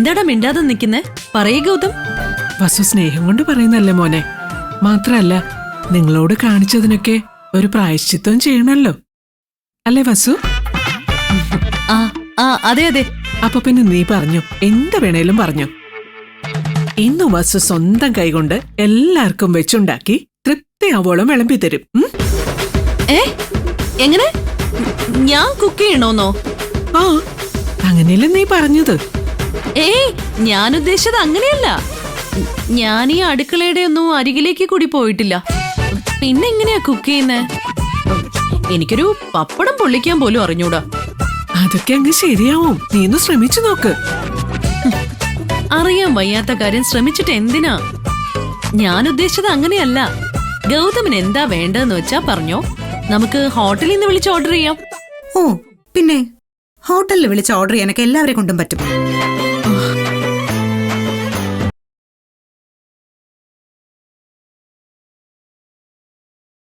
എന്താടാ മിണ്ടാതെ നിക്കുന്നേ? പറയേ ഗൗതം. വസു സ്നേഹം കൊണ്ട് പറയുന്നല്ലേ മോനെ. മാത്രല്ല നിങ്ങളോട് കാണിച്ചതിനൊക്കെ ഒരു പ്രായശ്ചിത്വം ചെയ്യണല്ലോ, അല്ലേ വസു? ആ ആ അതെ അതെ. അപ്പൊ പിന്നെ നീ പറഞ്ഞു, എന്ത് വേണേലും പറഞ്ഞു. ഇന്ന് വസു സ്വന്തം കൈകൊണ്ട് എല്ലാവർക്കും വെച്ചുണ്ടാക്കി തൃപ്തിയാവോളം വിളമ്പി തരും. എങ്ങനെ? ഞാൻ കുക്ക് ചെയ്യണോന്നോ? ആ, അങ്ങനെയല്ലേ നീ പറഞ്ഞത്. ഞാൻ ഉദ്ദേശിച്ചത് അങ്ങനെയല്ല. ഞാൻ ഈ അടുക്കളയുടെ ഒന്നും അരികിലേക്ക് കൂടി പോയിട്ടില്ല. പിന്നെ എങ്ങനെയാ കുക്ക് ചെയ്യുന്നേ? എനിക്കൊരു പപ്പടം പൊള്ളിക്കാൻ പോലും അറിഞ്ഞൂടാ. അതൊക്കെ അങ്ങ് ശരിയാവും, നീ ഒന്ന് ശ്രമിച്ചു നോക്ക്. അറിയാൻ വയ്യാത്ത കാര്യം ശ്രമിച്ചിട്ട് എന്തിനാ? ഞാൻ ഉദ്ദേശിച്ചത് അങ്ങനെയല്ല. ഗൗതമിന് എന്താ വേണ്ടതെന്ന് വെച്ചാ പറഞ്ഞോ, നമുക്ക് ഹോട്ടലിൽ നിന്ന് വിളിച്ച് ഓർഡർ ചെയ്യാം. ഓ പിന്നെ ഹോട്ടലിൽ വിളിച്ച് ഓർഡർ ചെയ്യാനൊക്കെ എല്ലാവരെ കൊണ്ടും പറ്റും.